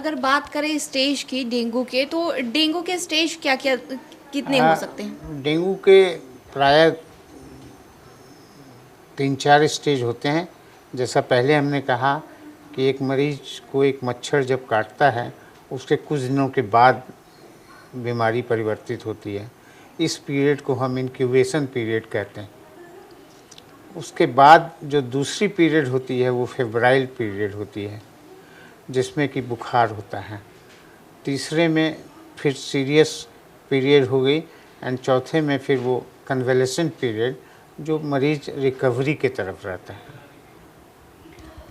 अगर बात करें स्टेज की डेंगू के, तो डेंगू के स्टेज क्या क्या कितने हो सकते हैं? डेंगू के प्राय 3-4 स्टेज होते हैं। जैसा पहले हमने कहा कि एक मरीज को एक मच्छर जब काटता है, उसके कुछ दिनों के बाद बीमारी परिवर्तित होती है। इस पीरियड को हम इंक्यूबेशन पीरियड कहते हैं। उसके बाद जो दूसरी पीरियड होती है वो फेब्राइल पीरियड होती है, जिसमें कि बुखार होता है। तीसरे में फिर सीरियस पीरियड हो गई एंड चौथे में फिर वो कन्वेलेसेंट पीरियड, जो मरीज रिकवरी के तरफ रहता है।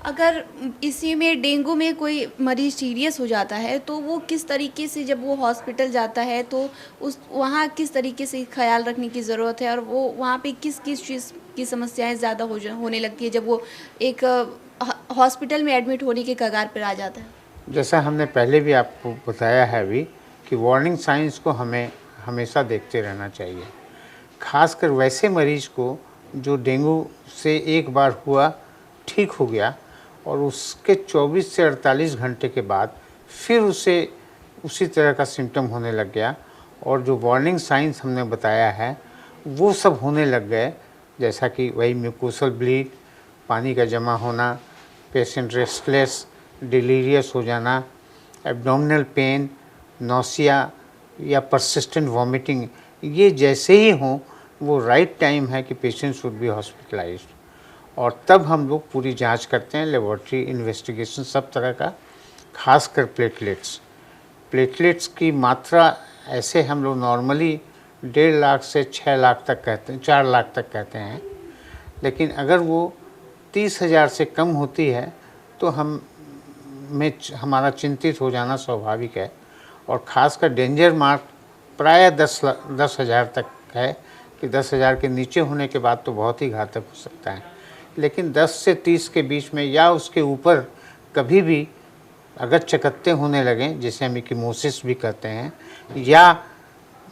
अगर इसी में डेंगू में कोई मरीज़ सीरियस हो जाता है, तो वो किस तरीके से जब वो हॉस्पिटल जाता है, तो उस वहाँ किस तरीके से ख़्याल रखने की ज़रूरत है, और वो वहाँ पे किस-किस चीज़ की समस्याएँ ज़्यादा होने लगती है जब वो एक हॉस्पिटल में एडमिट होने के कगार पर आ जाता है? जैसा हमने पहले भी आपको बताया है अभी कि वार्निंग साइंस को हमें हमेशा देखते रहना चाहिए। खासकर वैसे मरीज को जो डेंगू से एक बार हुआ, ठीक हो गया और उसके 24 से 48 घंटे के बाद फिर उसे उसी तरह का सिम्टम होने लग गया, और जो वार्निंग साइंस हमने बताया है वो सब होने लग गए। जैसा कि वही म्यूकोसल ब्लीड, पानी का जमा होना, पेशेंट रेस्टलेस, डिलीरियस हो जाना, एब्डोमिनल पेन, नौसिया या परसिस्टेंट वॉमिटिंग, ये जैसे ही हों वो राइट टाइम है कि पेशेंट शुड बी हॉस्पिटलाइज्ड। और तब हम लोग पूरी जांच करते हैं, लेबॉरेटरी इन्वेस्टिगेशन सब तरह का। खासकर प्लेटलेट्स की मात्रा ऐसे हम लोग नॉर्मली 1.5 लाख से 6 लाख तक कहते हैं, 4 लाख तक कहते हैं। लेकिन अगर वो 30,000 से कम होती है तो हमारा चिंतित हो जाना स्वाभाविक है। और ख़ासकर डेंजर मार्क प्राय 10,000 तक है कि 10,000 के नीचे होने के बाद तो बहुत ही घातक हो सकता है। लेकिन 10 से 30 के बीच में या उसके ऊपर कभी भी अगर चकत्ते होने लगें, जिसे हम इक्कीमोसिस भी कहते हैं, या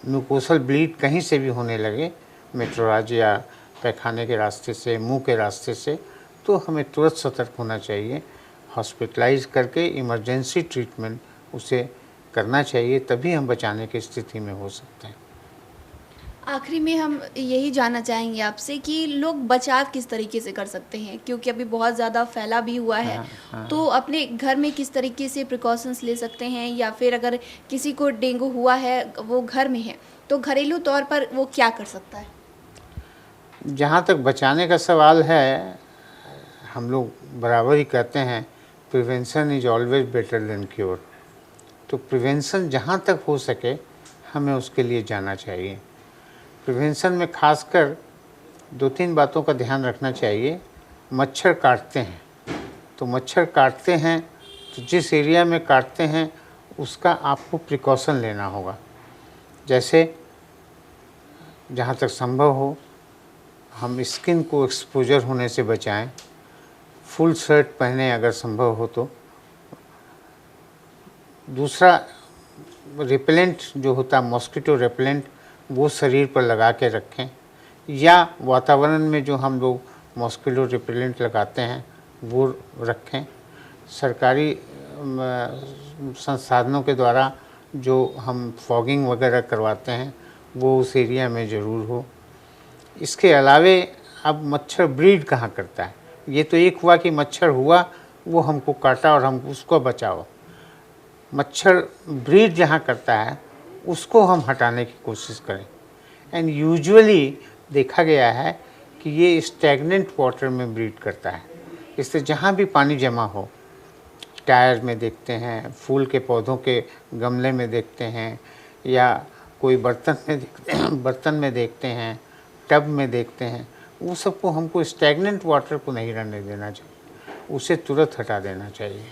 म्यूकोसल ब्लीड कहीं से भी होने लगे, मेट्रोराज या पैखाने के रास्ते से, मुंह के रास्ते से, तो हमें तुरंत सतर्क होना चाहिए। हॉस्पिटलाइज करके इमरजेंसी ट्रीटमेंट उसे करना चाहिए, तभी हम बचाने की स्थिति में हो सकते हैं। आखिरी में हम यही जानना चाहेंगे आपसे कि लोग बचाव किस तरीके से कर सकते हैं, क्योंकि अभी बहुत ज़्यादा फैला भी हुआ है। तो अपने घर में किस तरीके से प्रिकॉशंस ले सकते हैं, या फिर अगर किसी को डेंगू हुआ है, वो घर में है, तो घरेलू तौर पर वो क्या कर सकता है? जहाँ तक बचाने का सवाल है, हम लोग बराबर ही कहते हैं prevention is always better than cure. तो प्रिवेंशन जहाँ तक हो सके हमें उसके लिए जाना चाहिए। प्रिवेंशन में खासकर 2-3 बातों का ध्यान रखना चाहिए। मच्छर काटते हैं, तो मच्छर काटते हैं तो जिस एरिया में काटते हैं उसका आपको प्रिकॉशन लेना होगा। जैसे जहाँ तक संभव हो हम स्किन को एक्सपोजर होने से बचाएं, फुल शर्ट पहने अगर संभव हो तो। दूसरा, रिपेलेंट जो होता है मॉस्किटो रिपेलेंट, वो शरीर पर लगा के रखें, या वातावरण में जो हम लोग मॉस्किटो रिपेलेंट लगाते हैं वो रखें। सरकारी संसाधनों के द्वारा जो हम फॉगिंग वगैरह करवाते हैं वो उस एरिया में ज़रूर हो। इसके अलावे अब मच्छर ब्रीड कहाँ करता है? ये तो एक हुआ कि मच्छर हुआ, वो हमको काटा और हम उसको बचाओ। मच्छर ब्रीड जहाँ करता है उसको हम हटाने की कोशिश करें। एंड यूजुअली देखा गया है कि ये स्टैग्नेंट वाटर में ब्रीड करता है। इससे जहाँ भी पानी जमा हो, टायर में देखते हैं, फूल के पौधों के गमले में देखते हैं, या कोई बर्तन में देखते हैं, टब में देखते हैं, वो सबको हमको स्टैग्नेंट वाटर को नहीं रहने देना चाहिए, उसे तुरंत हटा देना चाहिए।